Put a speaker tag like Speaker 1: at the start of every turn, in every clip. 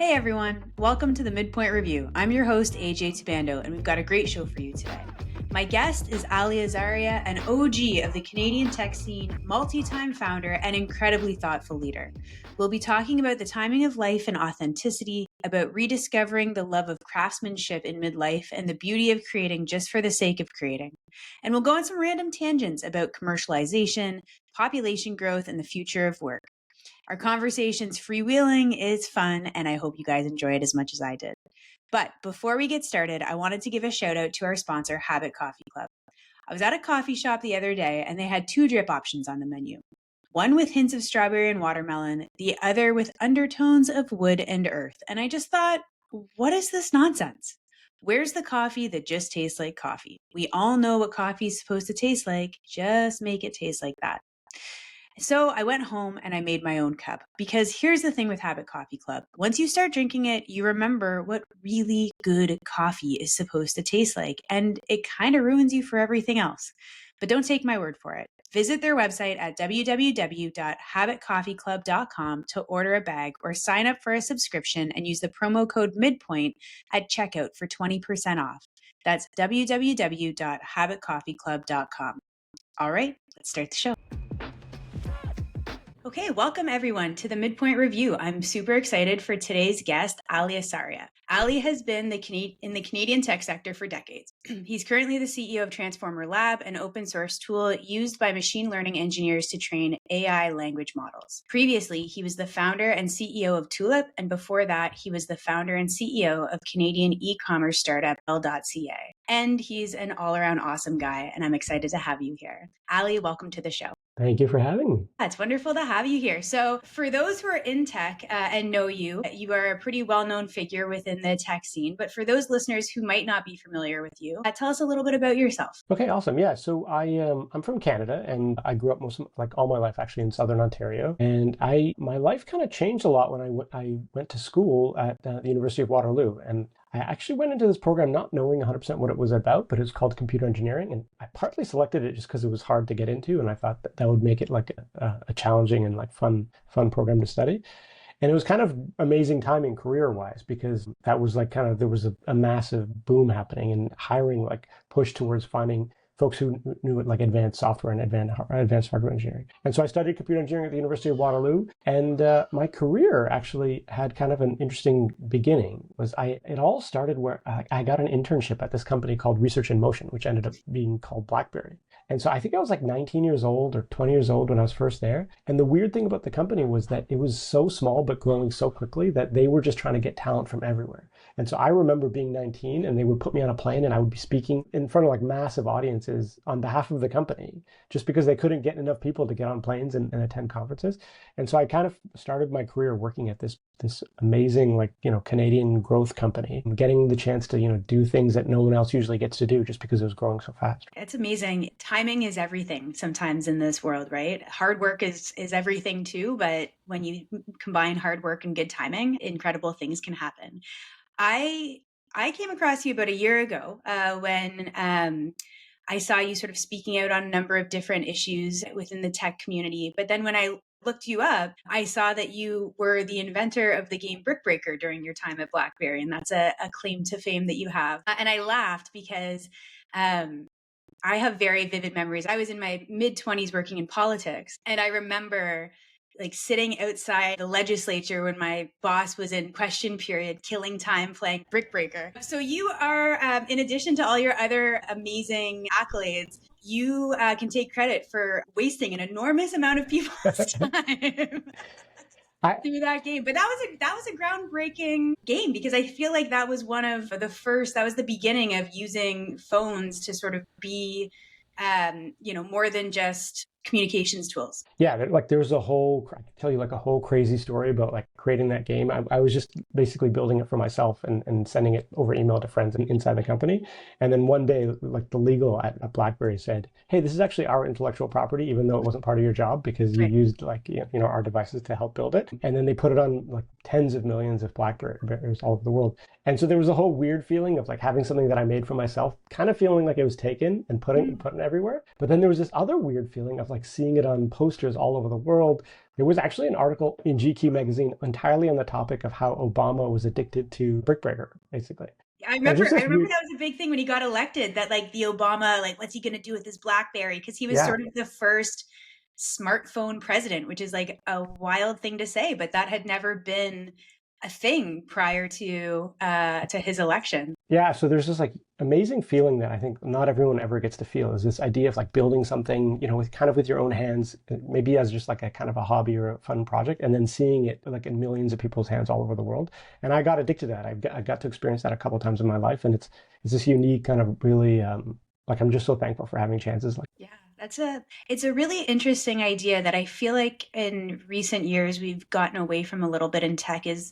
Speaker 1: Hey everyone, welcome to the Midpoint Review. I'm your host, AJ Tabando, and we've got a great show for you today. My guest is Ali Asaria, an OG of the Canadian tech scene, multi-time founder, and incredibly thoughtful leader. We'll be talking about the timing of life and authenticity, about rediscovering the love of craftsmanship in midlife, and the beauty of creating just for the sake of creating. And we'll go on some random tangents about commercialization, population growth, and the future of work. Our conversation's freewheeling, is fun, and I hope you guys enjoy it as much as I did. But before we get started, I wanted to give a shout out to our sponsor, Habit Coffee Club. I was at a coffee shop the other day and they had 2 drip options on the menu. One with hints of strawberry and watermelon, the other with undertones of wood and earth. And I just thought, what is this nonsense? Where's the coffee that just tastes like coffee? We all know what coffee is supposed to taste like. Just make it taste like that. So I went home and I made my own cup because here's the thing with Habit Coffee Club. Once you start drinking it, you remember what really good coffee is supposed to taste like, and it kind of ruins you for everything else. But don't take my word for it. Visit their website at www.habitcoffeeclub.com to order a bag or sign up for a subscription and use the promo code Midpoint at checkout for 20% off. That's www.habitcoffeeclub.com. All right, let's start the show. Okay, welcome everyone to the Midpoint Review. I'm super excited for today's guest, Ali Asaria. Ali has been in the Canadian tech sector for decades. He's currently the CEO of Transformer Lab, an open source tool used by machine learning engineers to train AI language models. Previously, he was the founder and CEO of Tulip, and before that, he was the founder and CEO of Canadian e-commerce startup L.ca. And he's an all-around awesome guy, and I'm excited to have you here. Ali, welcome to the show.
Speaker 2: Thank you for having me.
Speaker 1: It's wonderful to have you here. So for those who are in tech and know you, you are a pretty well-known figure within the tech scene. But for those listeners who might not be familiar with you, tell us a little bit about yourself.
Speaker 2: Okay, awesome. Yeah, so I'm from Canada, and I grew up all my life actually in Southern Ontario. And my life kind of changed a lot when I went to school at the University of Waterloo. And I actually went into this program not knowing 100% what it was about, but it's called computer engineering. And I partly selected it just because it was hard to get into, and I thought that would make it like a challenging and like fun program to study. And it was kind of amazing timing career-wise because that was like there was a massive boom happening and hiring like push towards finding folks who knew like advanced software and advanced hardware engineering. And so I studied computer engineering at the University of Waterloo, and my career actually had kind of an interesting beginning. It all started where I got an internship at this company called Research in Motion, which ended up being called Blackberry. And so I think I was like 19 years old or 20 years old when I was first there. And the weird thing about the company was that it was so small but growing so quickly that they were just trying to get talent from everywhere. And so I remember being 19 and they would put me on a plane and I would be speaking in front of like massive audiences on behalf of the company just because they couldn't get enough people to get on planes and attend conferences. And so I kind of started my career working at this amazing Canadian growth company, getting the chance to do things that no one else usually gets to do just because it was growing so fast.
Speaker 1: It's amazing. Timing is everything sometimes in this world, right? Hard work is everything too, but when you combine hard work and good timing, incredible things can happen. I came across you about a year ago when I saw you sort of speaking out on a number of different issues within the tech community. But then when I looked you up, I saw that you were the inventor of the game Brick Breaker during your time at Blackberry. And that's a claim to fame that you have. And I laughed because I have very vivid memories. I was in my mid-20s working in politics. And I remember like sitting outside the legislature when my boss was in question period, killing time playing Brick Breaker. So you are, in addition to all your other amazing accolades, you can take credit for wasting an enormous amount of people's time. Through that game. But that was a groundbreaking game because I feel like that was one of the first, that was the beginning of using phones to sort of be, more than just communications tools.
Speaker 2: Yeah, there's I can tell you like a whole crazy story about like creating that game. I was just basically building it for myself and sending it over email to friends inside the company. And then one day, like the legal at Blackberry said, hey, this is actually our intellectual property, even though it wasn't part of your job because you used our devices to help build it. And then they put it on like tens of millions of Blackberries all over the world. And so there was a whole weird feeling of like having something that I made for myself, kind of feeling like it was taken and put it everywhere. But then there was this other weird feeling of like seeing it on posters all over the world. There was actually an article in GQ magazine entirely on the topic of how Obama was addicted to Brick Breaker, basically.
Speaker 1: I
Speaker 2: And
Speaker 1: remember
Speaker 2: just
Speaker 1: I
Speaker 2: this
Speaker 1: remember
Speaker 2: weird,
Speaker 1: that was a big thing when he got elected, that like the Obama, like what's he going to do with his BlackBerry, because he was
Speaker 2: yeah,
Speaker 1: sort of the first smartphone president, which is like a wild thing to say, but that had never been a thing prior to his election.
Speaker 2: yeah. So there's this like amazing feeling that I think not everyone ever gets to feel is this idea of like building something, with kind of with your own hands, maybe as just like a kind of a hobby or a fun project, and then seeing it like in millions of people's hands all over the world. And I got addicted to that. I got to experience that a couple of times in my life, and it's this unique kind of really like I'm just so thankful for having chances like.
Speaker 1: Yeah, it's a really interesting idea that I feel like in recent years we've gotten away from a little bit in tech, is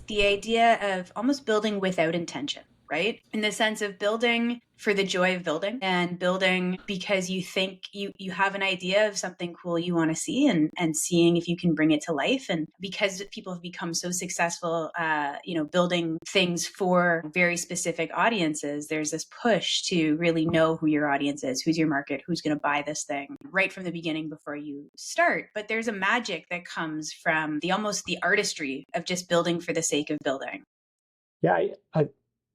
Speaker 1: the idea of almost building without intention, right? In the sense of building for the joy of building, and building because you think you have an idea of something cool you want to see, and seeing if you can bring it to life. And because people have become so successful building things for very specific audiences, there's this push to really know who your audience is, who's your market, who's going to buy this thing right from the beginning before you start. But there's a magic that comes from the almost the artistry of just building for the sake of building.
Speaker 2: Yeah,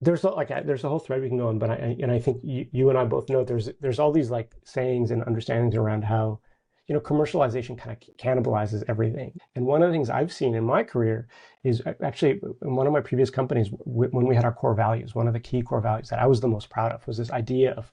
Speaker 2: there's a whole thread we can go on, but I think you and I both know there's all these like sayings and understandings around how, commercialization kind of cannibalizes everything. And one of the things I've seen in my career is actually in one of my previous companies when we had our core values, one of the key core values that I was the most proud of was this idea of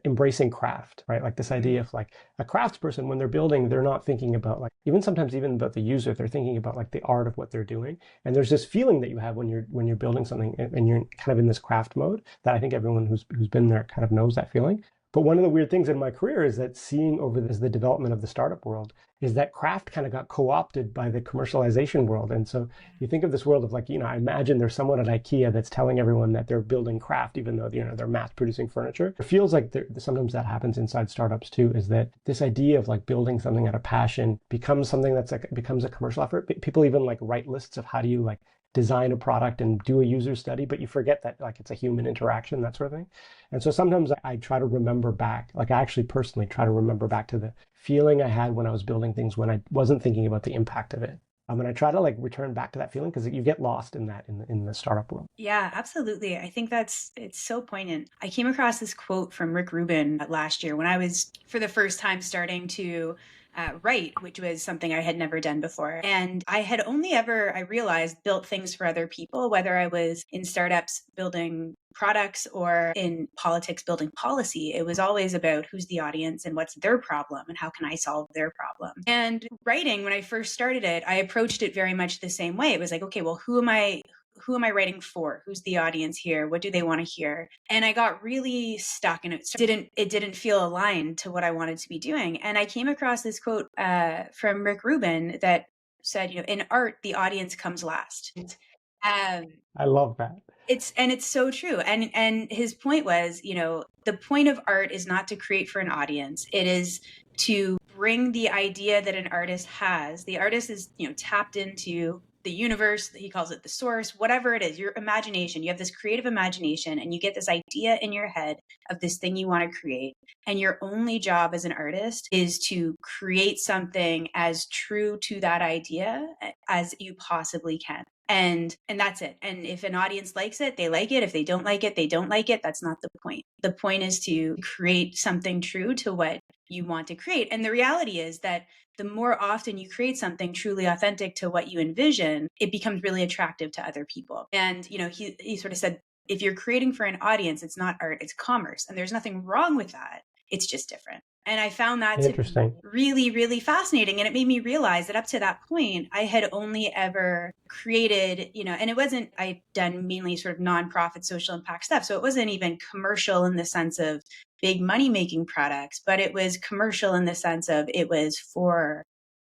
Speaker 2: embracing craft, right? Like this idea of like a craftsperson, when they're building, they're not thinking about like sometimes even about the user, they're thinking about like the art of what they're doing. And there's this feeling that you have when you're building something and you're kind of in this craft mode that I think everyone who's been there kind of knows that feeling. But one of the weird things in my career is that seeing over this the development of the startup world is that craft kind of got co-opted by the commercialization world. And so you think of this world of like, I imagine there's someone at IKEA that's telling everyone that they're building craft, even though, they're mass producing furniture. It feels like sometimes that happens inside startups too, is that this idea of like building something out of passion becomes something that's like, becomes a commercial effort. People even like write lists of how do you like design a product and do a user study, but you forget that like it's a human interaction, that sort of thing. And so sometimes I try to remember back, like I actually personally try to remember back to the feeling I had when I was building things when I wasn't thinking about the impact of it. And I try to like return back to that feeling because you get lost in that in the startup world.
Speaker 1: Yeah, absolutely. I think it's so poignant. I came across this quote from Rick Rubin last year when I was for the first time starting to write, which was something I had never done before. And I had only ever, I realized, built things for other people, whether I was in startups building products or in politics building policy. It was always about who's the audience and what's their problem and how can I solve their problem. And writing, when I first started it, I approached it very much the same way. It was like, okay, well, who am I writing for? Who's the audience here? What do they want to hear? And I got really stuck, and it didn't feel aligned to what I wanted to be doing. And I came across this quote from Rick Rubin that said, in art, the audience comes last. Um,
Speaker 2: I love that.
Speaker 1: it's so true. And his point was, the point of art is not to create for an audience. It is to bring the idea that an artist has. The artist is, tapped into the universe. He calls it the source, whatever it is, your imagination. You have this creative imagination and you get this idea in your head of this thing you want to create. And your only job as an artist is to create something as true to that idea as you possibly can. And that's it. And if an audience likes it, they like it. If they don't like it, they don't like it. That's not the point. The point is to create something true to what you want to create. And the reality is that the more often you create something truly authentic to what you envision, it becomes really attractive to other people. And, he sort of said, if you're creating for an audience, it's not art, it's commerce. And there's nothing wrong with that. It's just different. And I found that to be
Speaker 2: Interesting.
Speaker 1: really, really fascinating. And it made me realize that up to that point, I had only ever created, and it wasn't, I'd done mainly sort of nonprofit social impact stuff. So it wasn't even commercial in the sense of big money making products, but it was commercial in the sense of it was for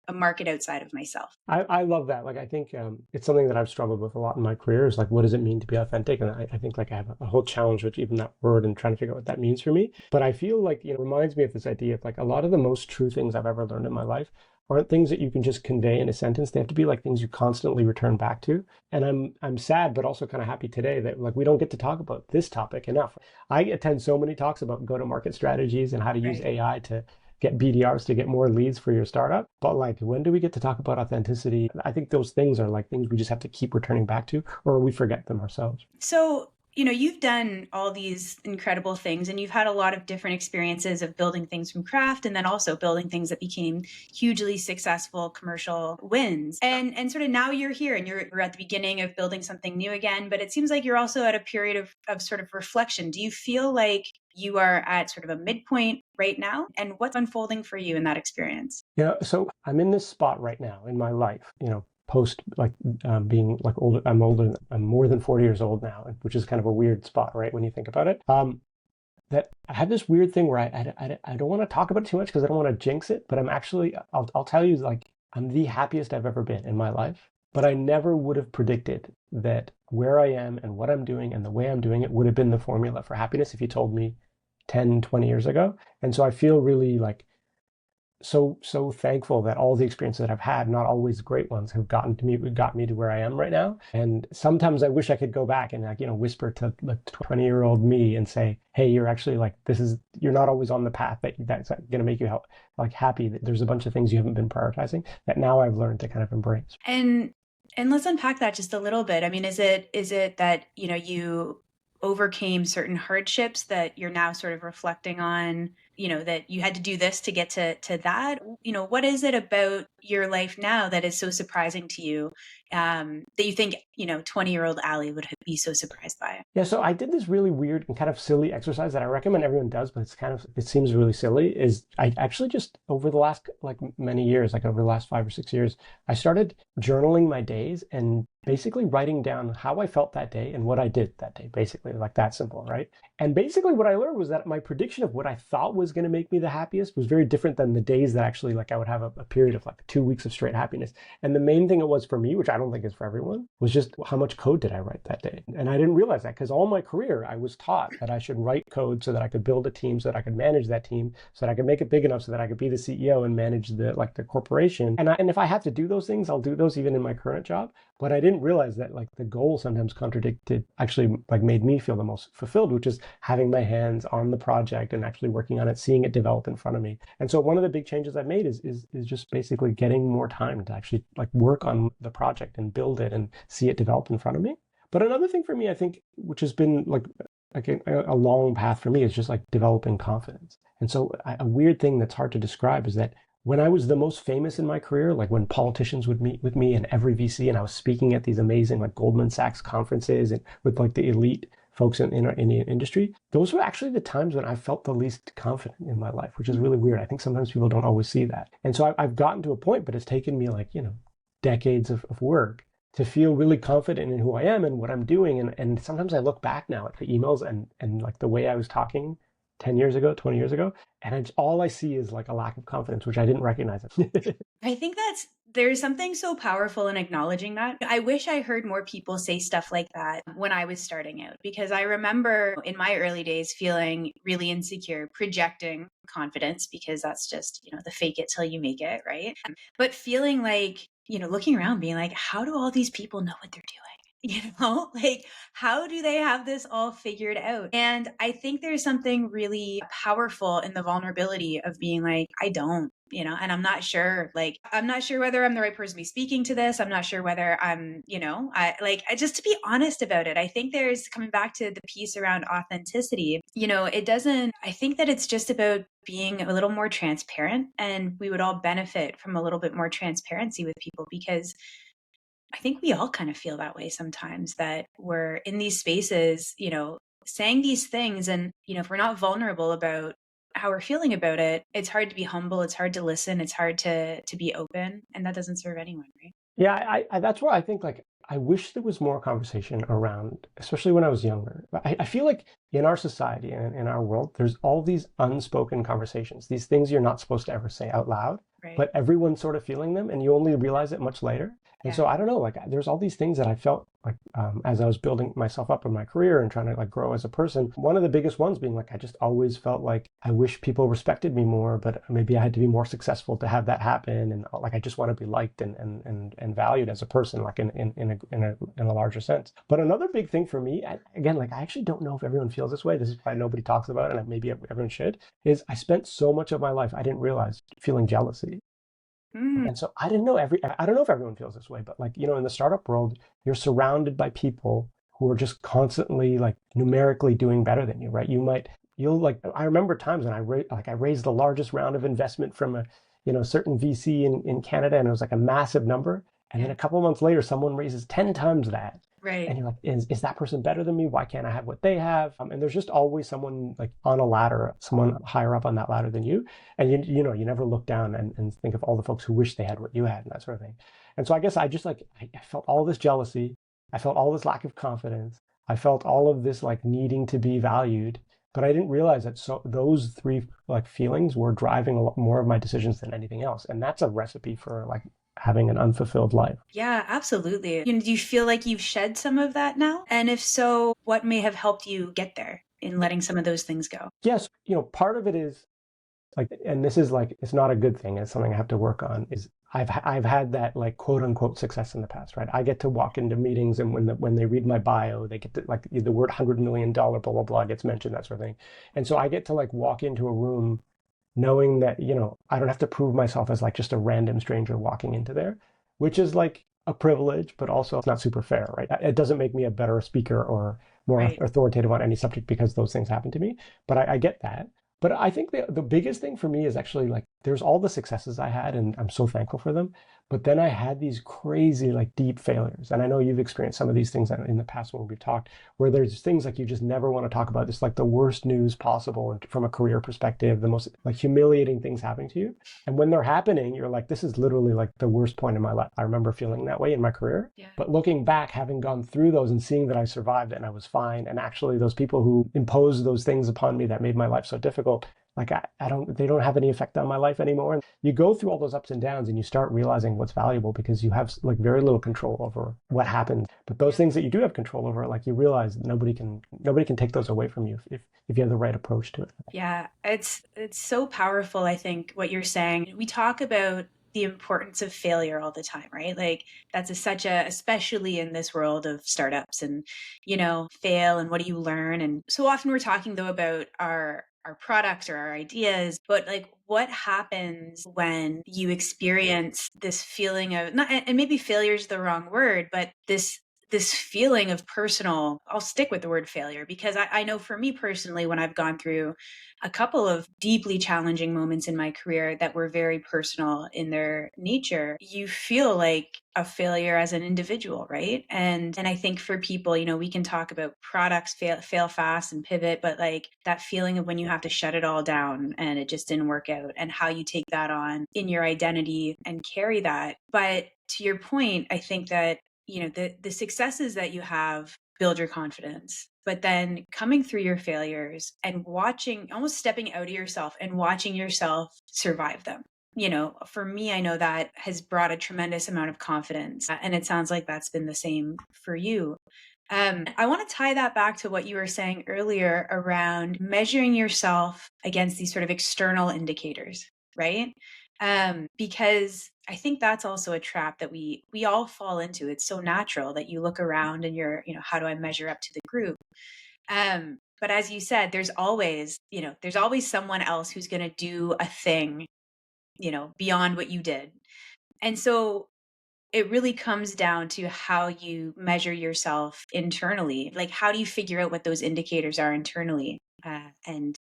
Speaker 1: a market outside of myself.
Speaker 2: I love that. Like, I think it's something that I've struggled with a lot in my career is like, what does it mean to be authentic? And I think like I have a whole challenge with even that word and trying to figure out what that means for me. But I feel like, it reminds me of this idea of like a lot of the most true things I've ever learned in my life aren't things that you can just convey in a sentence. They have to be like things you constantly return back to. And I'm sad, but also kind of happy today that like we don't get to talk about this topic enough. I attend so many talks about go-to-market strategies and how to use
Speaker 1: Right.
Speaker 2: AI to get BDRs to get more leads for your startup. But like, when do we get to talk about authenticity? I think those things are like things we just have to keep returning back to, or we forget them ourselves.
Speaker 1: So, you've done all these incredible things and you've had a lot of different experiences of building things from craft and then also building things that became hugely successful commercial wins. And sort of now you're here and you're at the beginning of building something new again, but it seems like you're also at a period of sort of reflection. Do you feel like you are at sort of a midpoint right now? And what's unfolding for you in that experience?
Speaker 2: So I'm in this spot right now in my life, post like being like older. I'm older. I'm more than 40 years old now, which is kind of a weird spot, right? When you think about it. That I had this weird thing where I don't want to talk about it too much because I don't want to jinx it, but I'll tell you, like, I'm the happiest I've ever been in my life. But I never would have predicted that where I am and what I'm doing and the way I'm doing it would have been the formula for happiness if you told me 10, 20 years ago. And so I feel really like so thankful that all the experiences that I've had, not always great ones, have got me to where I am right now. And sometimes I wish I could go back and like, whisper to the 20-year-old me and say, hey, you're actually like, you're not always on the path that's going to make you like happy. There's a bunch of things you haven't been prioritizing that now I've learned to kind of embrace.
Speaker 1: And let's unpack that just a little bit. I mean, is it that, you overcame certain hardships that you're now sort of reflecting on, that you had to do this to get to that? What is it about your life now that is so surprising to you, that you think, 20-year-old Ali would be so surprised by?
Speaker 2: Yeah, so I did this really weird and kind of silly exercise that I recommend everyone does, but it seems really silly, is I actually just over the last like many years, like over the last 5 or 6 years, I started journaling my days and basically writing down how I felt that day and what I did that day, basically, like that simple, right? And basically what I learned was that my prediction of what I thought was going to make me the happiest was very different than the days that actually like I would have a period of like 2 weeks of straight happiness. And the main thing it was for me, which I don't think is for everyone, was just how much code did I write that day? And I didn't realize that because all my career I was taught that I should write code so that I could build a team, so that I could manage that team, so that I could make it big enough so that I could be the CEO and manage the corporation. And if I have to do those things, I'll do those even in my current job. But I didn't realize that like the goal sometimes actually like made me feel the most fulfilled, which is having my hands on the project and actually working on it, seeing it develop in front of me. And so one of the big changes I've made is just basically getting more time to actually like work on the project and build it and see it develop in front of me. But another thing for me, I think, which has been like a long path for me, is just like developing confidence. And so a weird thing that's hard to describe is that when I was the most famous in my career, like when politicians would meet with me and every VC, and I was speaking at these amazing like Goldman Sachs conferences and with like the elite folks in the industry, those were actually the times when I felt the least confident in my life, which is really weird. I think sometimes people don't always see that. And so I've gotten to a point, but it's taken me like, decades of work to feel really confident in who I am and what I'm doing. And sometimes I look back now at the emails and like the way I was talking 10 years ago, 20 years ago, and all I see is like a lack of confidence, which I didn't recognize it.
Speaker 1: I think there's something so powerful in acknowledging that. I wish I heard more people say stuff like that when I was starting out, because I remember in my early days feeling really insecure, projecting confidence, because that's just, the fake it till you make it, right? But feeling like, looking around being like, how do all these people know what they're doing? Like, how do they have this all figured out? And I think there's something really powerful in the vulnerability of being like, I don't, and I'm not sure whether I'm the right person to be speaking to this. I'm not sure whether I'm, just to be honest about it. I think there's, coming back to the piece around authenticity, I think that it's just about being a little more transparent, and we would all benefit from a little bit more transparency with people, because I think we all kind of feel that way sometimes, that we're in these spaces, saying these things. And, if we're not vulnerable about how we're feeling about it, it's hard to be humble. It's hard to listen. It's hard to be open. And that doesn't serve anyone, right?
Speaker 2: Yeah, I that's where I think like I wish there was more conversation around, especially when I was younger. I feel like in our society and in our world, there's all these unspoken conversations, these things you're not supposed to ever say out loud, right, but everyone's sort of feeling them and you only realize it much later. And so I don't know, like there's all these things that I felt as I was building myself up in my career and trying to like grow as a person. One of the biggest ones being like I just always felt like I wish people respected me more, but maybe I had to be more successful to have that happen. And like I just want to be liked and valued as a person, like in a larger sense. But another big thing for me, again, like I actually don't know if everyone feels this way. This is why nobody talks about it, and maybe everyone should. Is I spent so much of my life I didn't realize feeling jealousy.
Speaker 1: Mm,
Speaker 2: And so I don't know if everyone feels this way, but like, in the startup world, you're surrounded by people who are just constantly like numerically doing better than you, right? You'll like, I remember times when I raised the largest round of investment from a certain VC in Canada, and it was like a massive number. And then
Speaker 1: yeah,
Speaker 2: a couple of months later, someone raises 10 times that.
Speaker 1: right.
Speaker 2: And you're like, is that person better than me? Why can't I have what they have? And there's just always someone like on a ladder, someone higher up on that ladder than you. And you never look down and think of all the folks who wish they had what you had and that sort of thing. And so I guess I just like, I felt all this jealousy. I felt all this lack of confidence. I felt all of this like needing to be valued. But I didn't realize that those three like feelings were driving a lot more of my decisions than anything else. And that's a recipe for like having an unfulfilled life.
Speaker 1: Yeah, absolutely. Do you feel like you've shed some of that now? And if so, what may have helped you get there in letting some of those things go?
Speaker 2: Yes, part of it is like, and this is like, it's not a good thing. It's something I have to work on. Is I've had that like quote unquote success in the past, right? I get to walk into meetings, and when they read my bio, they get to like the word $100 million blah blah blah gets mentioned, that sort of thing. And so I get to like walk into a room knowing that I don't have to prove myself as like just a random stranger walking into there, which is like a privilege, but also it's not super fair, right? It doesn't make me a better speaker or more
Speaker 1: Right.
Speaker 2: authoritative on any subject because those things happen to me. But I get that. But I think the biggest thing for me is actually like there's all the successes I had, and I'm so thankful for them. But then I had these crazy, like deep failures. And I know you've experienced some of these things in the past when we've talked, where there's things like you just never want to talk about. It's like the worst news possible, and from a career perspective, the most like humiliating things happening to you. And when they're happening, you're like, this is literally like the worst point in my life. I remember feeling that way in my career.
Speaker 1: Yeah.
Speaker 2: But looking back, having gone through those and seeing that I survived and I was fine, and actually those people who imposed those things upon me that made my life so difficult, like they don't have any effect on my life anymore. And you go through all those ups and downs and you start realizing what's valuable because you have like very little control over what happens. But those things that you do have control over, like you realize nobody can take those away from you if you have the right approach to it.
Speaker 1: Yeah, it's so powerful, I think, what you're saying. We talk about the importance of failure all the time, right? Like that's especially in this world of startups and, fail and what do you learn? And so often we're talking though about our products or our ideas, but like what happens when you experience this feeling of not, and maybe failure is the wrong word, but this feeling of personal, I'll stick with the word failure because I know for me personally, when I've gone through a couple of deeply challenging moments in my career that were very personal in their nature, you feel like a failure as an individual, right? And I think for people, we can talk about products fail fast and pivot, but like that feeling of when you have to shut it all down and it just didn't work out, and how you take that on in your identity and carry that. But to your point, I think that the successes that you have build your confidence, but then coming through your failures and watching, almost stepping out of yourself and watching yourself survive them, for me, I know that has brought a tremendous amount of confidence, and it sounds like that's been the same for you. I want to tie that back to what you were saying earlier around measuring yourself against these sort of external indicators, right? Because I think that's also a trap that we all fall into. It's so natural that you look around and you're, how do I measure up to the group? But as you said, there's always someone else who's going to do a thing, beyond what you did. And so it really comes down to how you measure yourself internally. Like, how do you figure out what those indicators are internally, and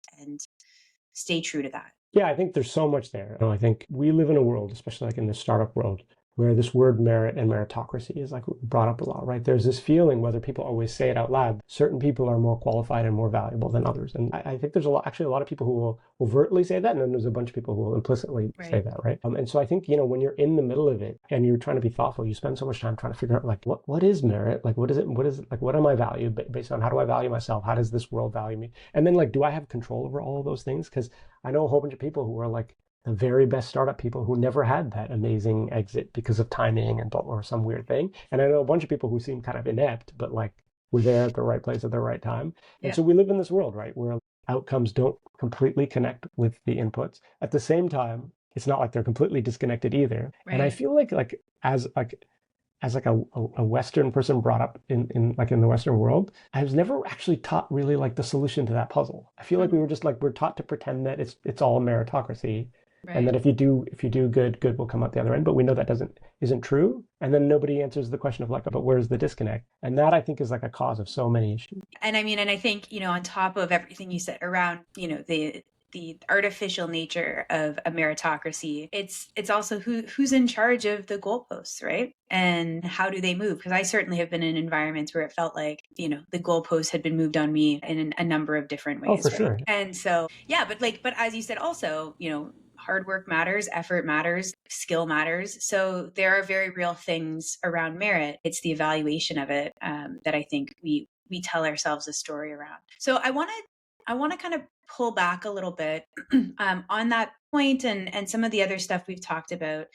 Speaker 1: stay true to that?
Speaker 2: Yeah, I think there's so much there. I think we live in a world, especially like in the startup world, where this word merit and meritocracy is like brought up a lot, right? There's this feeling, whether people always say it out loud, certain people are more qualified and more valuable than others. And I think there's actually a lot of people who will overtly say that, and then there's a bunch of people who will implicitly say
Speaker 1: Right.
Speaker 2: that, right? And so I think, when you're in the middle of it and you're trying to be thoughtful, you spend so much time trying to figure out like, what is merit? Like, what is it? Like, what am I valued based on? How do I value myself? How does this world value me? And then like, do I have control over all of those things? Because I know a whole bunch of people who are like, the very best startup people who never had that amazing exit because of timing and or some weird thing. And I know a bunch of people who seem kind of inept, but like were there at the right place at the right time. And
Speaker 1: Yeah.
Speaker 2: so we live in this world, right, where outcomes don't completely connect with the inputs. At the same time, it's not like they're completely disconnected either. And I
Speaker 1: Right.
Speaker 2: feel like as like as like a Western person brought up in like in the Western world, I was never actually taught really like the solution to that puzzle. I feel like we
Speaker 1: Mm,
Speaker 2: were just like we're taught to pretend that it's all meritocracy, and
Speaker 1: right.
Speaker 2: that if you do good, good will come out the other end. But we know that isn't true. And then nobody answers the question of like, but where's the disconnect? And that I think is like a cause of so many issues.
Speaker 1: And I mean, and I think, on top of everything you said around, the artificial nature of a meritocracy, it's also who's in charge of the goalposts, right? And how do they move? Because I certainly have been in environments where it felt like, the goalposts had been moved on me in a number of different
Speaker 2: Oh, for
Speaker 1: ways, right?
Speaker 2: sure.
Speaker 1: And so, yeah, but as you said, also, hard work matters, effort matters, skill matters. So there are very real things around merit. It's the evaluation of it, that I think we tell ourselves a story around. So I want to kind of pull back a little bit, on that point, and some of the other stuff we've talked about.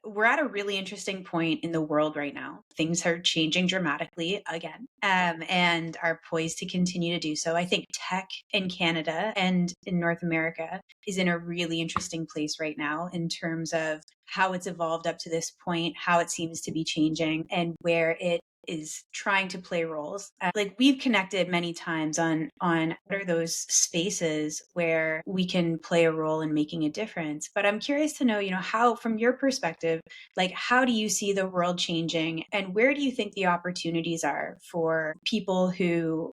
Speaker 1: We're at a really interesting point in the world right now. Things are changing dramatically again, and are poised to continue to do so. I think tech in Canada and in North America is in a really interesting place right now in terms of how it's evolved up to this point, how it seems to be changing, and where it is trying to play roles. Like we've connected many times on what are those spaces where we can play a role in making a difference. But I'm curious to know, how, from your perspective, like how do you see the world changing, and where do you think the opportunities are for people who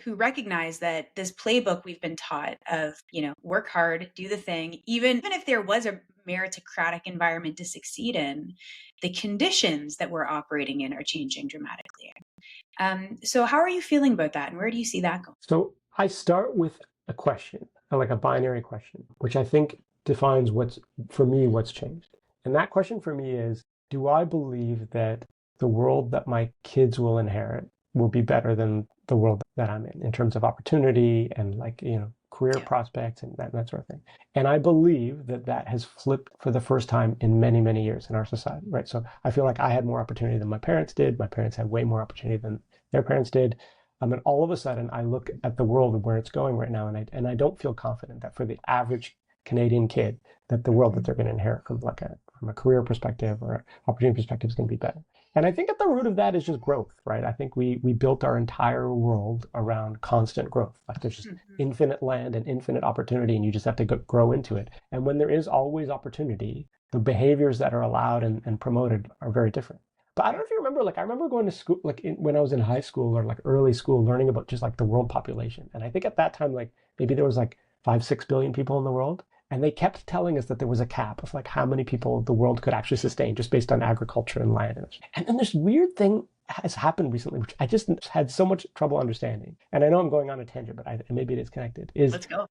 Speaker 1: recognize that this playbook we've been taught of, work hard, do the thing, even if there was a meritocratic environment to succeed in, the conditions that we're operating in are changing dramatically. So how are you feeling about that, and where do you see that going?
Speaker 2: So I start with a question, like a binary question, which I think defines for me, what's changed. And that question for me is, do I believe that the world that my kids will inherit will be better than the world that I'm in terms of opportunity and like, career
Speaker 1: Yeah.
Speaker 2: prospects and that sort of thing. And I believe that that has flipped for the first time in many, many years in our society, right? So I feel like I had more opportunity than my parents did. My parents had way more opportunity than their parents did. And all of a sudden, I look at the world and where it's going right now, and I don't feel confident that for the average Canadian kid, that the world that they're going to inherit from a career perspective or opportunity perspective is going to be better. And I think at the root of that is just growth, right? I think we built our entire world around constant growth. Like there's just
Speaker 1: Mhm.
Speaker 2: infinite land and infinite opportunity, and you just have to grow into it. And when there is always opportunity, the behaviors that are allowed and promoted are very different. But I don't know if you remember, like I remember going to school, like when I was in high school or like early school, learning about just like the world population. And I think at that time, like maybe there was like 5, 6 billion people in the world. And they kept telling us that there was a cap of like how many people the world could actually sustain just based on agriculture and land. And then this weird thing has happened recently, which I just had so much trouble understanding. And I know I'm going on a tangent, but maybe it is connected. Is
Speaker 1: Let's go.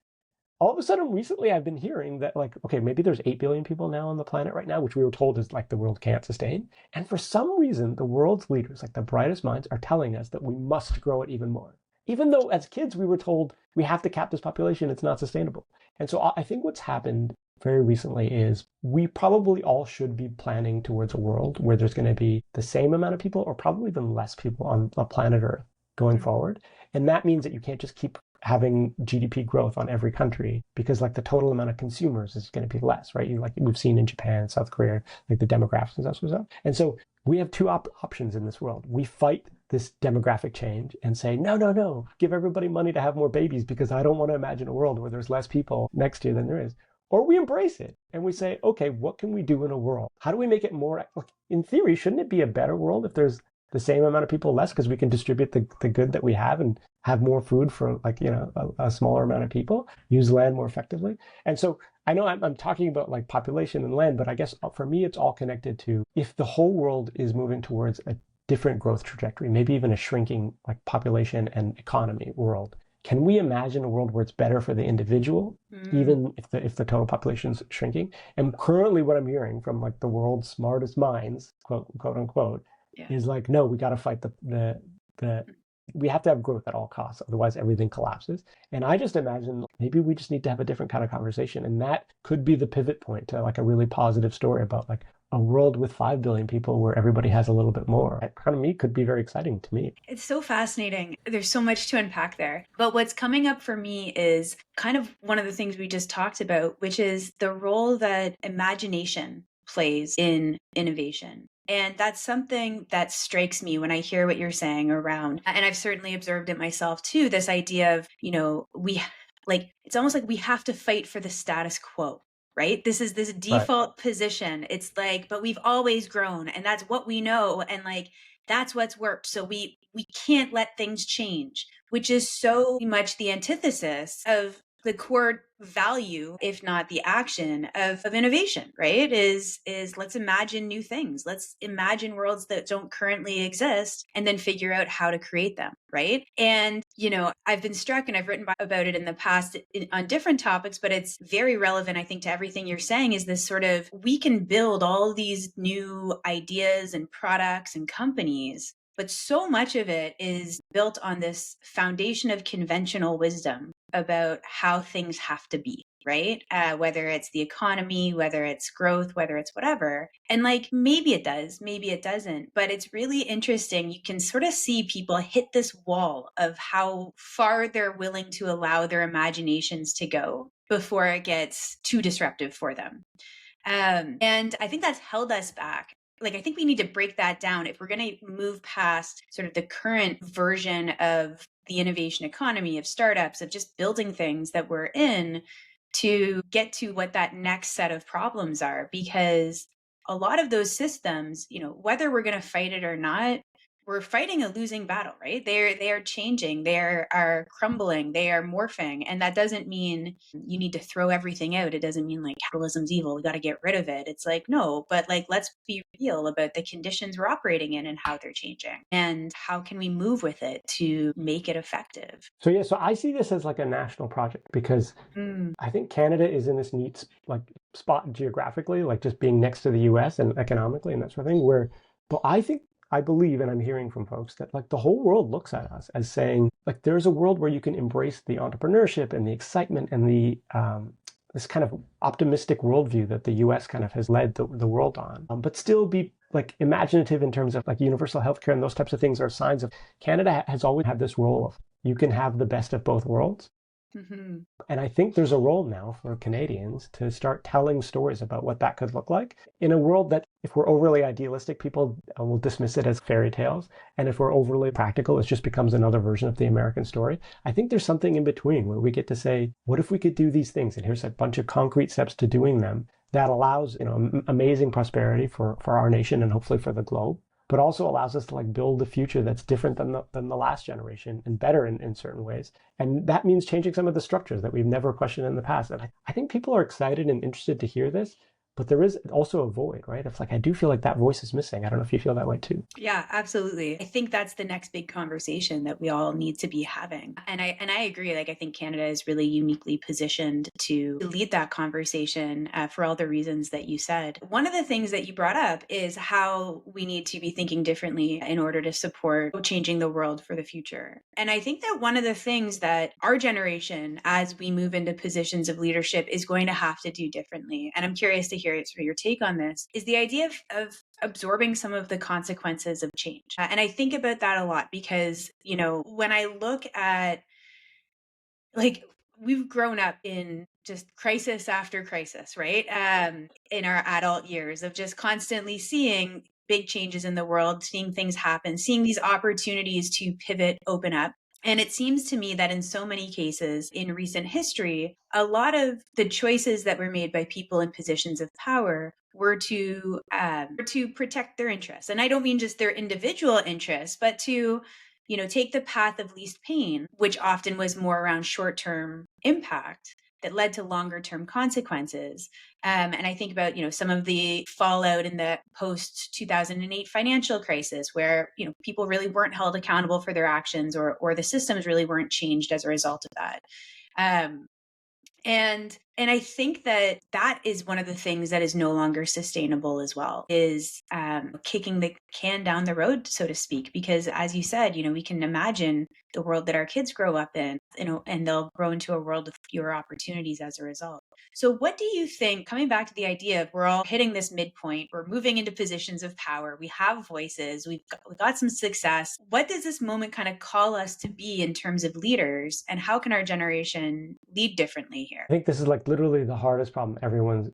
Speaker 2: all of a sudden recently I've been hearing that like, okay, maybe there's 8 billion people now on the planet right now, which we were told is like the world can't sustain. And for some reason, the world's leaders, like the brightest minds, are telling us that we must grow it even more. Even though as kids we were told we have to cap this population, it's not sustainable. And so I think what's happened very recently is we probably all should be planning towards a world where there's going to be the same amount of people or probably even less people on the planet Earth going forward. And that means that you can't just keep having GDP growth on every country because like the total amount of consumers is going to be less, right? Like we've seen in Japan, South Korea, like the demographics and stuff. And so we have two options in this world. We fight this demographic change and say, no, no, no, give everybody money to have more babies because I don't want to imagine a world where there's less people next year than there is. Or we embrace it and we say, okay, what can we do in a world? How do we make it more, like, in theory, shouldn't it be a better world if there's the same amount of people less because we can distribute the good that we have and have more food for like a smaller amount of people, use land more effectively. And so I know I'm talking about like population and land, but I guess for me it's all connected to if the whole world is moving towards a different growth trajectory, maybe even a shrinking like population and economy world. Can we imagine a world where it's better for the individual,
Speaker 1: Mm,
Speaker 2: even if the total population is shrinking? And currently, what I'm hearing from like the world's smartest minds, quote unquote,
Speaker 1: yeah.
Speaker 2: is like, no, we got to fight the We have to have growth at all costs, otherwise everything collapses. And I just imagine maybe we just need to have a different kind of conversation, and that could be the pivot point to like a really positive story about like a world with 5 billion people where everybody has a little bit more. That kind of me could be very exciting to me.
Speaker 1: It's so fascinating. There's so much to unpack there. But what's coming up for me is kind of one of the things we just talked about, which is the role that imagination plays in innovation. And that's something that strikes me when I hear what you're saying around, and I've certainly observed it myself too, this idea of, it's almost like we have to fight for the status quo. Right? This is this
Speaker 2: Right.
Speaker 1: default position. It's like, but we've always grown and that's what we know. And like, that's what's worked. So we can't let things change, which is so much the antithesis of the core value, if not the action of innovation, right? Is let's imagine new things. Let's imagine worlds that don't currently exist and then figure out how to create them, right? And, I've been struck, and I've written about it in the past on different topics, but it's very relevant, I think, to everything you're saying, is this sort of, we can build all these new ideas and products and companies, but so much of it is built on this foundation of conventional wisdom about how things have to be, right? Whether it's the economy, whether it's growth, whether it's whatever. And like, maybe it does, maybe it doesn't, but it's really interesting. You can sort of see people hit this wall of how far they're willing to allow their imaginations to go before it gets too disruptive for them. And I think that's held us back. Like, I think we need to break that down if we're going to move past sort of the current version of the innovation economy, of startups, of just building things that we're in, to get to what that next set of problems are. Because a lot of those systems, whether we're going to fight it or not, we're fighting a losing battle, right? They are changing, they are crumbling, they are morphing. And that doesn't mean you need to throw everything out. It doesn't mean like capitalism's evil, we got to get rid of it. It's like, no, but like, let's be real about the conditions we're operating in and how they're changing. And how can we move with it to make it effective?
Speaker 2: So yeah, so I see this as like a national project because I think Canada is in this neat like spot geographically, like just being next to the US and economically and that sort of thing, but I believe, and I'm hearing from folks that like the whole world looks at us as saying, like, there's a world where you can embrace the entrepreneurship and the excitement and the this kind of optimistic worldview that the US kind of has led the world on, but still be like imaginative in terms of like universal healthcare and those types of things are signs of Canada has always had this role of you can have the best of both worlds.
Speaker 1: Mm-hmm.
Speaker 2: And I think there's a role now for Canadians to start telling stories about what that could look like in a world that, if we're overly idealistic, people will dismiss it as fairy tales. And if we're overly practical, it just becomes another version of the American story. I think there's something in between where we get to say, what if we could do these things? And here's a bunch of concrete steps to doing them that allows, amazing prosperity for our nation and hopefully for the globe, but also allows us to like build a future that's different than the last generation and better in certain ways. And that means changing some of the structures that we've never questioned in the past. And I think people are excited and interested to hear this, but there is also a void, right? It's like, I do feel like that voice is missing. I don't know if you feel that way too.
Speaker 1: Yeah, absolutely. I think that's the next big conversation that we all need to be having. And I agree. Like, I think Canada is really uniquely positioned to lead that conversation for all the reasons that you said. One of the things that you brought up is how we need to be thinking differently in order to support changing the world for the future. And I think that one of the things that our generation, as we move into positions of leadership, is going to have to do differently, and I'm curious to hear sort of your take on this, is the idea of absorbing some of the consequences of change. And I think about that a lot because, when I look at, like, we've grown up in just crisis after crisis, right? In our adult years of just constantly seeing big changes in the world, seeing things happen, seeing these opportunities to pivot, open up. And it seems to me that in so many cases in recent history, a lot of the choices that were made by people in positions of power were to protect their interests. And I don't mean just their individual interests, but to take the path of least pain, which often was more around short-term impact that led to longer-term consequences. And I think about, some of the fallout in the post-2008 financial crisis, where, people really weren't held accountable for their actions, or the systems really weren't changed as a result of that. And And I think that that is one of the things that is no longer sustainable as well, is kicking the can down the road, so to speak. Because as you said, we can imagine the world that our kids grow up in, and they'll grow into a world of fewer opportunities as a result. So what do you think, coming back to the idea of we're all hitting this midpoint, we're moving into positions of power, we have voices, we've got some success. What does this moment kind of call us to be in terms of leaders, and how can our generation lead differently here?
Speaker 2: I think this is like literally the hardest problem everyone's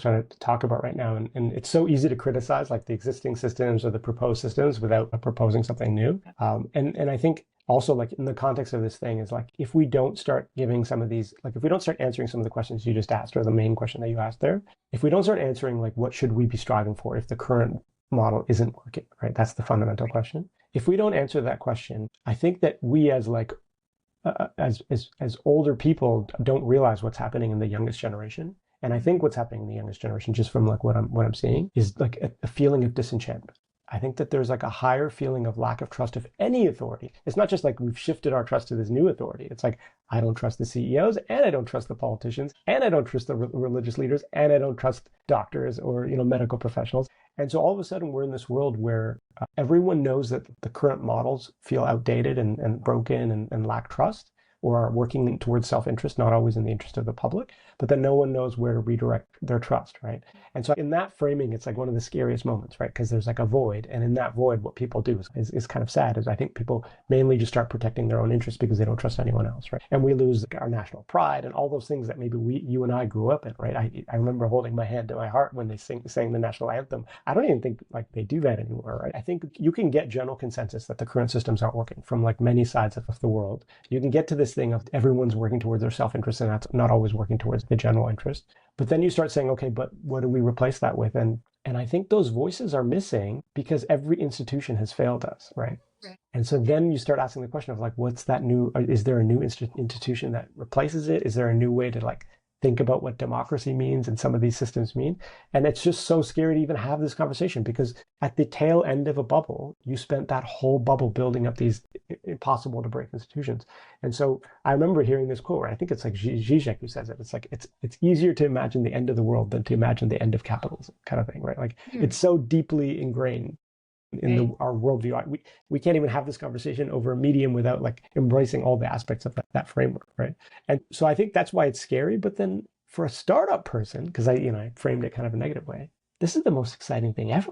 Speaker 2: trying to talk about right now, and it's so easy to criticize like the existing systems or the proposed systems without proposing something new. And I think also like in the context of this thing is like if we don't start giving some of these, like if we don't start answering some of the questions you just asked or the main question that you asked there, if we don't start answering like what should we be striving for if the current model isn't working, right? That's the fundamental question. If we don't answer that question, I think that we as like as older people don't realize what's happening in the youngest generation. And I think what's happening in the youngest generation, just from like what I'm seeing, is like a feeling of disenchantment. I think that there's like a higher feeling of lack of trust of any authority. It's not just like we've shifted our trust to this new authority. It's like I don't trust the CEOs, and I don't trust the politicians, and I don't trust the religious leaders, and I don't trust doctors or medical professionals. And so all of a sudden we're in this world where everyone knows that the current models feel outdated and broken and lack trust, or are working towards self-interest, not always in the interest of the public, but then no one knows where to redirect their trust, right? And so in that framing, it's like one of the scariest moments, right? Because there's like a void. And in that void, what people do is kind of sad, is I think people mainly just start protecting their own interests because they don't trust anyone else, right? And we lose like, our national pride and all those things that maybe you and I grew up in, right? I remember holding my hand to my heart when they sang the national anthem. I don't even think like they do that anymore, right? I think you can get general consensus that the current systems aren't working from like many sides of the world. You can get to this thing of everyone's working towards their self-interest, and that's not always working towards the general interest. But then you start saying, okay, but what do we replace that with? And I think those voices are missing because every institution has failed us, right?
Speaker 1: Right.
Speaker 2: And so then you start asking the question of like, what's that new? Is there a new institution that replaces it? Is there a new way to like think about what democracy means and some of these systems mean? And it's just so scary to even have this conversation because at the tail end of a bubble, you spent that whole bubble building up these impossible to break institutions. And so I remember hearing this quote, right? I think it's like Zizek who says it. It's like it's easier to imagine the end of the world than to imagine the end of capitalism, kind of thing, right? Like it's so deeply ingrained in our worldview. We can't even have this conversation over a medium without like embracing all the aspects of that framework, right? And so I think that's why it's scary. But then for a startup person, because I framed it kind of a negative way, this is the most exciting thing ever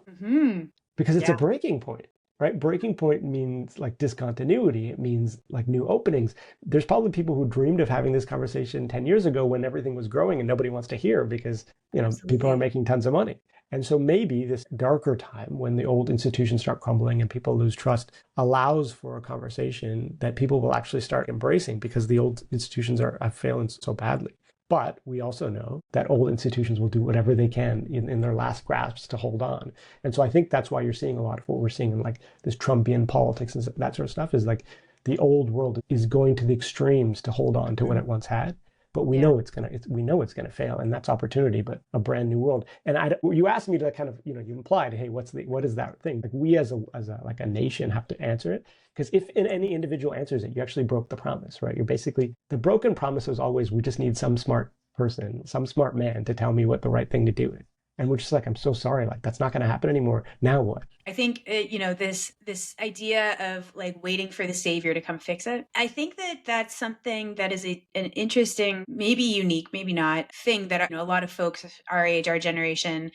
Speaker 2: because it's a breaking point. Right? Breaking point means like discontinuity. It means like new openings. There's probably people who dreamed of having this conversation 10 years ago when everything was growing and nobody wants to hear because, people are making tons of money. And so maybe this darker time when the old institutions start crumbling and people lose trust allows for a conversation that people will actually start embracing because the old institutions have failed so badly. But we also know that old institutions will do whatever they can in their last grasps to hold on. And so I think that's why you're seeing a lot of what we're seeing in like this Trumpian politics and that sort of stuff is like the old world is going to the extremes to hold on to what it once had. But we know it's gonna fail, and that's opportunity, but a brand new world. And you asked me to kind of, you implied, hey, what is that thing? Like we as a nation have to answer it, because if in any individual answers it, you actually broke the promise, right? You're basically the broken promise was always we just need some smart person, some smart man to tell me what the right thing to do is. And we're just like, I'm so sorry, like that's not going to happen anymore. Now what?
Speaker 1: I think this idea of like waiting for the savior to come fix it. I think that that's something that is an interesting, maybe unique, maybe not thing that a lot of folks our age, our generation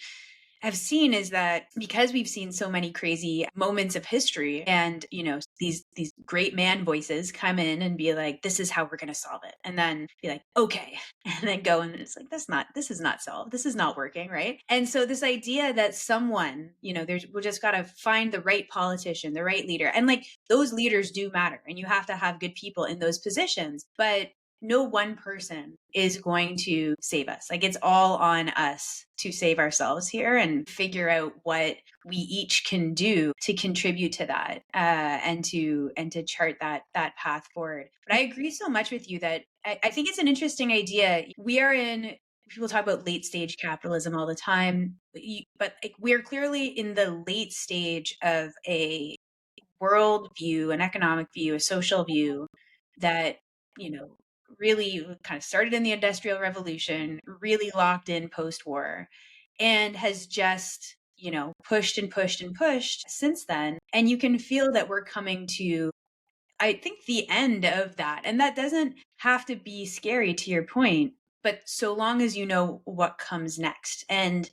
Speaker 1: have seen, is that because we've seen so many crazy moments of history and these great man voices come in and be like, this is how we're going to solve it, and then be like, okay, and then go, and it's like, this is not solved, this is not working, right? And so this idea that someone, we just got to find the right politician, the right leader, and like those leaders do matter, and you have to have good people in those positions, but no one person is going to save us. Like it's all on us to save ourselves here and figure out what we each can do to contribute to that, and to chart that path forward. But I agree so much with you that I think it's an interesting idea. People talk about late stage capitalism all the time, but like, we're clearly in the late stage of a world view, an economic view, a social view that, really kind of started in the Industrial Revolution, really locked in post-war, and has just, pushed and pushed and pushed since then. And you can feel that we're coming to, I think, the end of that. And that doesn't have to be scary, to your point, but so long as you know what comes next. And,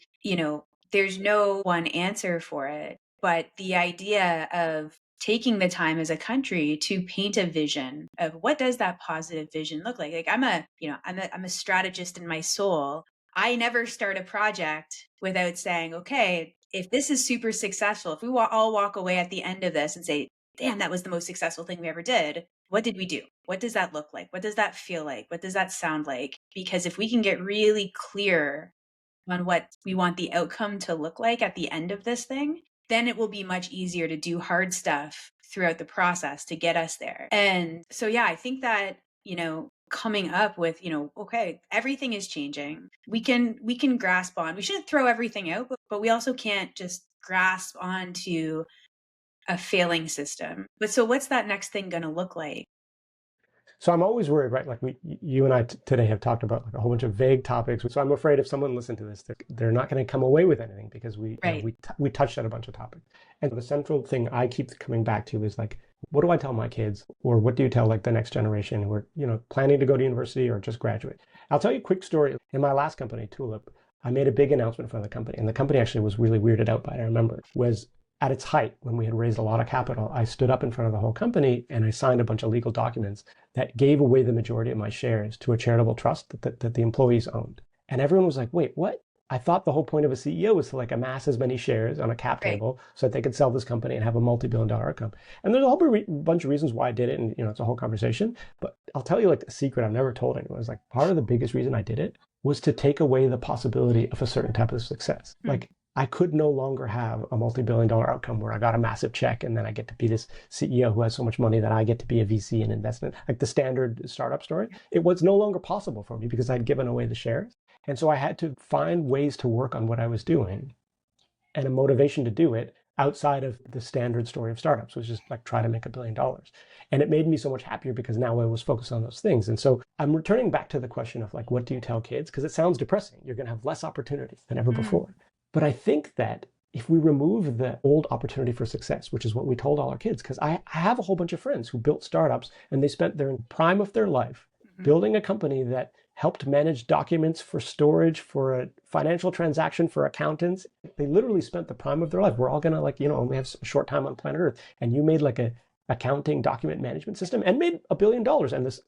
Speaker 1: there's no one answer for it. But the idea of taking the time as a country to paint a vision of what does that positive vision look like? Like I'm a strategist in my soul. I never start a project without saying, okay, if this is super successful, if we all walk away at the end of this and say, damn, that was the most successful thing we ever did. What did we do? What does that look like? What does that feel like? What does that sound like? Because if we can get really clear on what we want the outcome to look like at the end of this thing, then it will be much easier to do hard stuff throughout the process to get us there. And so, yeah, I think that, coming up with, okay, everything is changing. We can grasp on, we shouldn't throw everything out, but we also can't just grasp onto a failing system. But so what's that next thing going to look like?
Speaker 2: So I'm always worried, right? Like you and I today have talked about like a whole bunch of vague topics. So I'm afraid if someone listened to this, they're not going to come away with anything because
Speaker 1: Right.
Speaker 2: we touched on a bunch of topics. And the central thing I keep coming back to is like, what do I tell my kids, or what do you tell like the next generation who are planning to go to university or just graduate? I'll tell you a quick story. In my last company, Tulip, I made a big announcement for the company, and the company actually was really weirded out by it. I remember was at its height, when we had raised a lot of capital, I stood up in front of the whole company and I signed a bunch of legal documents that gave away the majority of my shares to a charitable trust that the employees owned. And everyone was like, wait, what? I thought the whole point of a CEO was to like amass as many shares on a cap
Speaker 1: Right.
Speaker 2: table so that they could sell this company and have a multi-billion-dollar outcome. And there's a whole bunch of reasons why I did it, and it's a whole conversation. But I'll tell you like a secret I've never told anyone. Is like part of the biggest reason I did it was to take away the possibility of a certain type of success. Like I could no longer have a multi-billion-dollar outcome where I got a massive check and then I get to be this CEO who has so much money that I get to be a VC in investment, like the standard startup story. It was no longer possible for me because I'd given away the shares. And so I had to find ways to work on what I was doing and a motivation to do it outside of the standard story of startups, which is like try to make $1 billion. And it made me so much happier because now I was focused on those things. And so I'm returning back to the question of like, what do you tell kids? Because it sounds depressing. You're going to have less opportunity than ever before. But I think that if we remove the old opportunity for success, which is what we told all our kids, because I have a whole bunch of friends who built startups and they spent their prime of their life building a company that helped manage documents for storage, for a financial transaction, for accountants. They literally spent the prime of their life. We're all going to like, only have a short time on planet Earth. And you made like a accounting document management system and made $1 billion.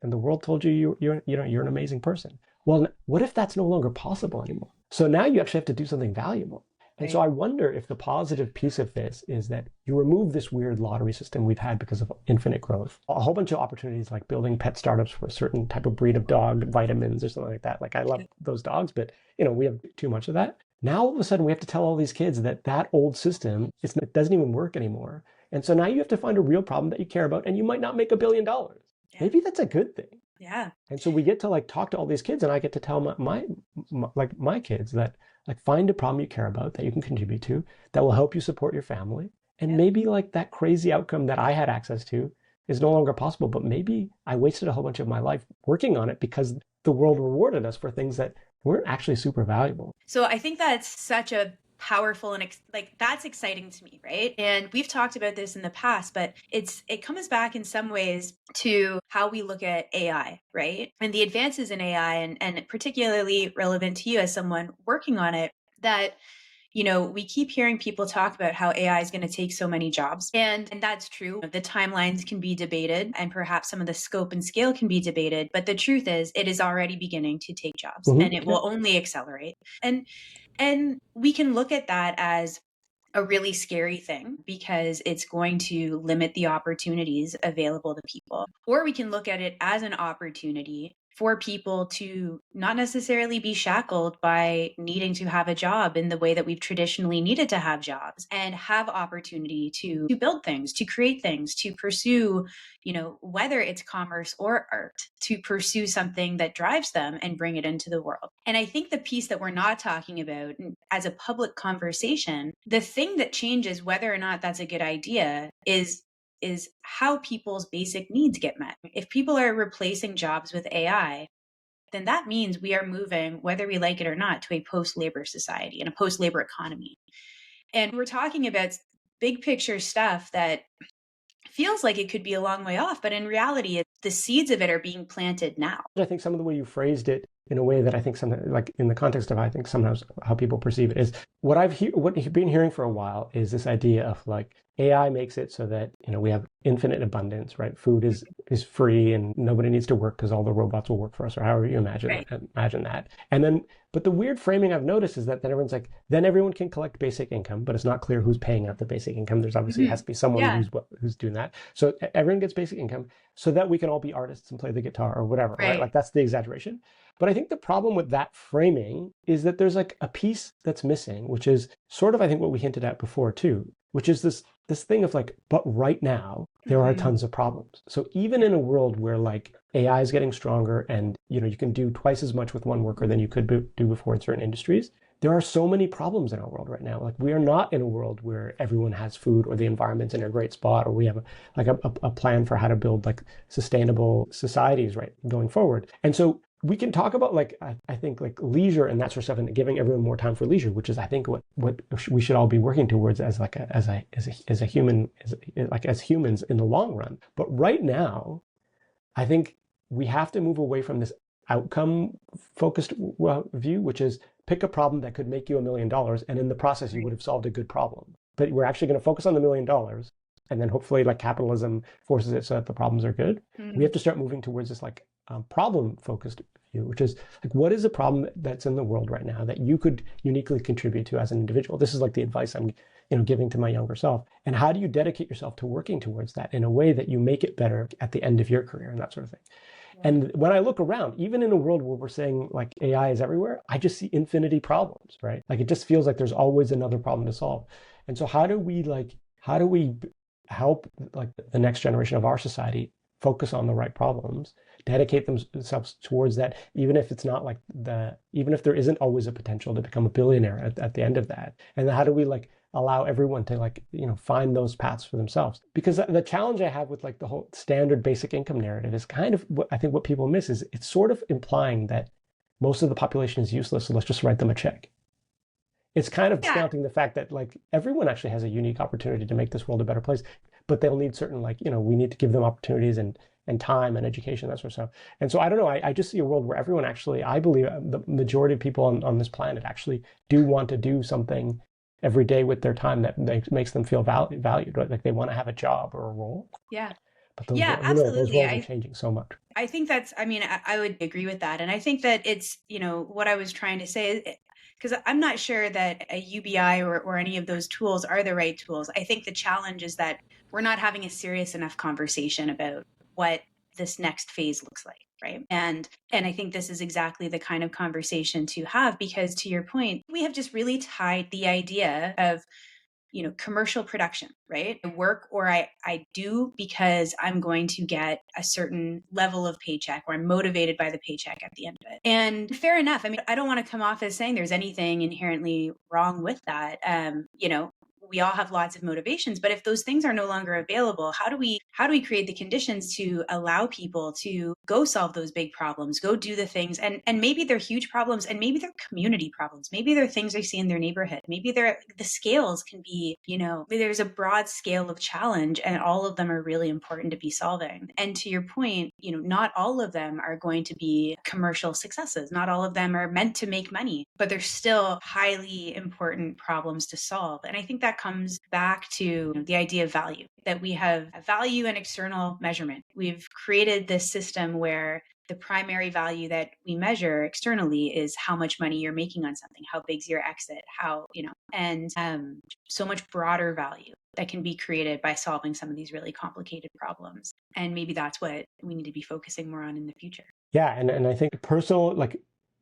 Speaker 2: And the world told you're an amazing person. Well, what if that's no longer possible anymore? So now you actually have to do something valuable. And so I wonder if the positive piece of this is that you remove this weird lottery system we've had because of infinite growth. A whole bunch of opportunities like building pet startups for a certain type of breed of dog, vitamins or something like that. Like I love those dogs, but we have too much of that. Now all of a sudden we have to tell all these kids that old system, it doesn't even work anymore. And so now you have to find a real problem that you care about, and you might not make $1 billion. Yeah. Maybe that's a good thing.
Speaker 1: Yeah.
Speaker 2: And so we get to like talk to all these kids, and I get to tell my kids that like find a problem you care about that you can contribute to that will help you support your family. And maybe like that crazy outcome that I had access to is no longer possible, but maybe I wasted a whole bunch of my life working on it because the world rewarded us for things that weren't actually super valuable.
Speaker 1: So I think that's such a powerful and that's exciting to me, right? And we've talked about this in the past, but it comes back in some ways to how we look at AI, right? And the advances in AI, and particularly relevant to you as someone working on it, that we keep hearing people talk about how AI is going to take so many jobs. And that's true. The timelines can be debated and perhaps some of the scope and scale can be debated. But the truth is it is already beginning to take jobs and it will only accelerate. And we can look at that as a really scary thing because it's going to limit the opportunities available to people. Or we can look at it as an opportunity for people to not necessarily be shackled by needing to have a job in the way that we've traditionally needed to have jobs, and have opportunity to build things, to create things, to pursue, whether it's commerce or art, to pursue something that drives them and bring it into the world. And I think the piece that we're not talking about as a public conversation, the thing that changes whether or not that's a good idea is is how people's basic needs get met. If people are replacing jobs with AI, then that means we are moving, whether we like it or not, to a post-labor society and a post-labor economy. And we're talking about big picture stuff that feels like it could be a long way off, but in reality, the seeds of it are being planted now.
Speaker 2: I think some of the way you phrased it in a way that I think sometimes, like in the context of, I think sometimes how people perceive it is what you've been hearing for a while is this idea of like AI makes it so that, we have infinite abundance, right? Food is free and nobody needs to work because all the robots will work for us, or however you imagine that. And then, but the weird framing I've noticed is that then everyone's like, then everyone can collect basic income, but it's not clear who's paying out the basic income. There's obviously has to be someone who's doing that. So everyone gets basic income so that we can all be artists and play the guitar or whatever, right? Like that's the exaggeration. But I think the problem with that framing is that there's like a piece that's missing, which is sort of, I think, what we hinted at before too, which is this thing of like, but right now there are tons of problems. So even in a world where like AI is getting stronger and you can do twice as much with one worker than you could do before in certain industries, there are so many problems in our world right now. Like we are not in a world where everyone has food or the environment's in a great spot, or we have a plan for how to build like sustainable societies right going forward. And so we can talk about like I think like leisure and that sort of stuff, and giving everyone more time for leisure, which is I think what we should all be working towards as humans in the long run. But right now, I think we have to move away from this outcome focused view, which is pick a problem that could make you $1 million, and in the process you would have solved a good problem. But we're actually going to focus on the $1 million, and then hopefully like capitalism forces it so that the problems are good. We have to start moving towards this like problem focused view, which is like, what is a problem that's in the world right now that you could uniquely contribute to as an individual? This is like the advice I'm giving to my younger self. And how do you dedicate yourself to working towards that in a way that you make it better at the end of your career and that sort of thing? And when I look around, even in a world where we're saying like AI is everywhere, I just see infinity problems, right? Like it just feels like there's always another problem to solve. And so how do we help like the next generation of our society focus on the right problems, dedicate themselves towards that, even if it's not like even if there isn't always a potential to become a billionaire at the end of that? And how do we like allow everyone to like, find those paths for themselves? Because the challenge I have with like the whole standard basic income narrative is kind of what I think what people miss is it's sort of implying that most of the population is useless, so let's just write them a check. It's kind of discounting the fact that like everyone actually has a unique opportunity to make this world a better place, but they'll need certain like, we need to give them opportunities and time and education, that sort of stuff. And so I don't know, I just see a world where everyone actually, I believe the majority of people on this planet actually do want to do something every day with their time that makes them feel valued, right? Like they want to have a job or a role.
Speaker 1: Yeah.
Speaker 2: But those,
Speaker 1: absolutely.
Speaker 2: Those roles are changing so much.
Speaker 1: I think I would agree with that. And I think that it's, what I was trying to say, because I'm not sure that a UBI or any of those tools are the right tools. I think the challenge is that we're not having a serious enough conversation about what this next phase looks like, right? And I think this is exactly the kind of conversation to have, because to your point, we have just really tied the idea of commercial production, right? I work or I do because I'm going to get a certain level of paycheck, or I'm motivated by the paycheck at the end of it. And fair enough. I mean, I don't want to come off as saying there's anything inherently wrong with that. We all have lots of motivations, but if those things are no longer available, how do we create the conditions to allow people to go solve those big problems, go do the things, and maybe they're huge problems, and maybe they're community problems, maybe they're things they see in their neighborhood, maybe the scales can be, there's a broad scale of challenge, and all of them are really important to be solving. And to your point, not all of them are going to be commercial successes, not all of them are meant to make money, but they're still highly important problems to solve. And I think that comes back to the idea of value, that we have a value and external measurement. We've created this system where the primary value that we measure externally is how much money you're making on something, how big's your exit, and so much broader value that can be created by solving some of these really complicated problems. And maybe that's what we need to be focusing more on in the future.
Speaker 2: Yeah, and I think personal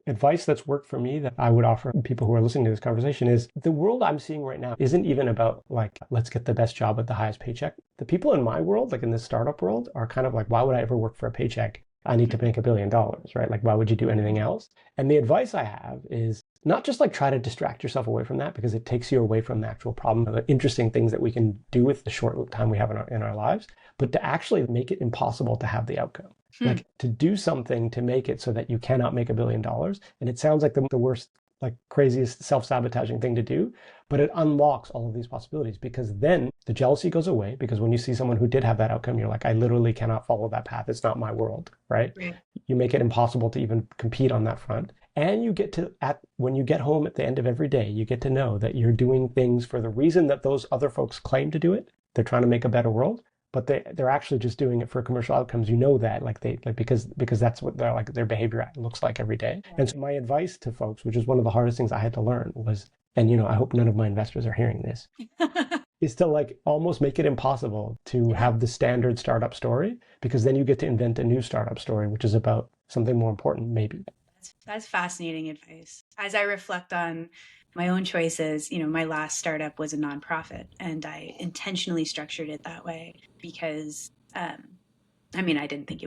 Speaker 2: advice that's worked for me that I would offer people who are listening to this conversation is the world I'm seeing right now isn't even about like, let's get the best job at the highest paycheck. The people in my world, like in this startup world, are kind of like, why would I ever work for a paycheck? I need to make $1 billion, right? Like, why would you do anything else? And the advice I have is not just like try to distract yourself away from that because it takes you away from the actual problem, the interesting things that we can do with the short time we have in our lives, but to actually make it impossible to have the outcome. Like to do something to make it so that you cannot make $1 billion. And it sounds like the worst, like craziest self-sabotaging thing to do, but it unlocks all of these possibilities because then the jealousy goes away because when you see someone who did have that outcome, you're like, I literally cannot follow that path. It's not my world, right? You make it impossible to even compete on that front. And you get to, when you get home at the end of every day, you get to know that you're doing things for the reason that those other folks claim to do it. They're trying to make a better world, but they're actually just doing it for commercial outcomes. You know that, because that's what their behavior looks like every day. And so my advice to folks, which is one of the hardest things I had to learn, was, and I hope none of my investors are hearing this, is to like almost make it impossible to have the standard startup story, because then you get to invent a new startup story, which is about something more important, maybe.
Speaker 1: That's fascinating advice. As I reflect on my own choices, my last startup was a nonprofit, and I intentionally structured it that way because, I didn't think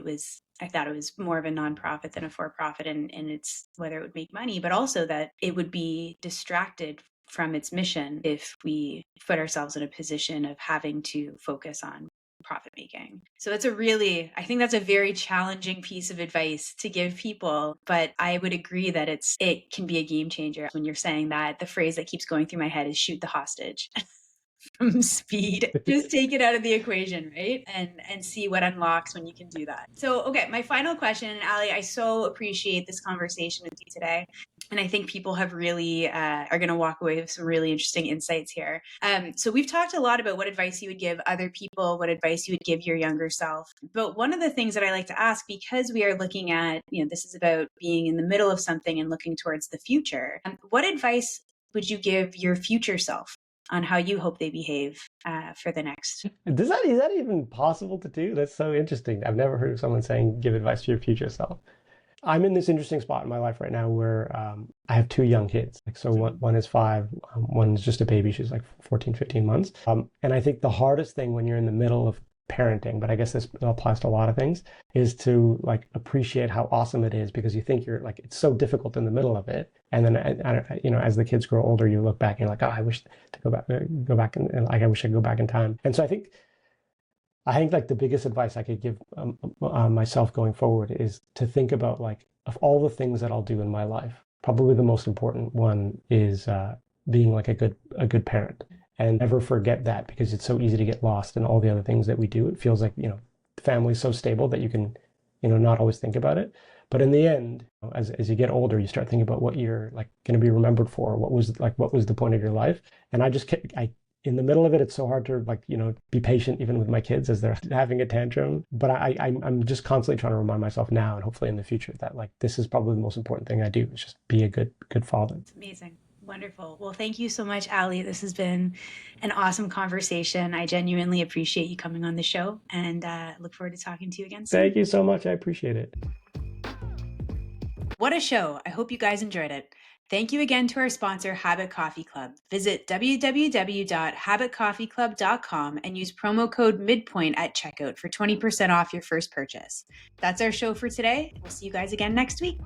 Speaker 1: I thought it was more of a nonprofit than a for-profit, and it's whether it would make money, but also that it would be distracted from its mission if we put ourselves in a position of having to focus on profit making. So I think that's a very challenging piece of advice to give people, but I would agree that it can be a game changer. When you're saying that, the phrase that keeps going through my head is shoot the hostage. From speed. Just take it out of the equation, right? And see what unlocks when you can do that. So, okay, my final question, Ali, I so appreciate this conversation with you today. And I think people have really are going to walk away with some really interesting insights here. So we've talked a lot about what advice you would give other people, what advice you would give your younger self. But one of the things that I like to ask, because we are looking at, this is about being in the middle of something and looking towards the future, what advice would you give your future self on how you hope they behave for the next?
Speaker 2: Is that even possible to do? That's so interesting. I've never heard of someone saying give advice to your future self. I'm in this interesting spot in my life right now where I have 2 young kids. So one is 5, one is just a baby. She's like 14, 15 months. And I think the hardest thing when you're in the middle of parenting, but I guess this applies to a lot of things, is to like appreciate how awesome it is, because you think you're like, it's so difficult in the middle of it. And then, as the kids grow older, you look back and you're like, oh, I wish to go back and like, I wish I could go back in time. And so I think like the biggest advice I could give myself going forward is to think about, like, of all the things that I'll do in my life, probably the most important one is being like a good parent, and never forget that, because it's so easy to get lost in all the other things that we do. It feels like, the family's so stable that you can, not always think about it. But in the end, as you get older, you start thinking about what you're like going to be remembered for. What was the point of your life? And in the middle of it, it's so hard to be patient even with my kids as they're having a tantrum. But I'm just constantly trying to remind myself now, and hopefully in the future, that like this is probably the most important thing I do, is just be a good father.
Speaker 1: It's amazing. Wonderful. Well, thank you so much, Ali. This has been an awesome conversation. I genuinely appreciate you coming on the show, and look forward to talking to you again soon.
Speaker 2: Thank you so much. I appreciate it.
Speaker 1: What a show. I hope you guys enjoyed it. Thank you again to our sponsor, Habit Coffee Club. Visit www.habitcoffeeclub.com and use promo code Midpoint at checkout for 20% off your first purchase. That's our show for today. We'll see you guys again next week.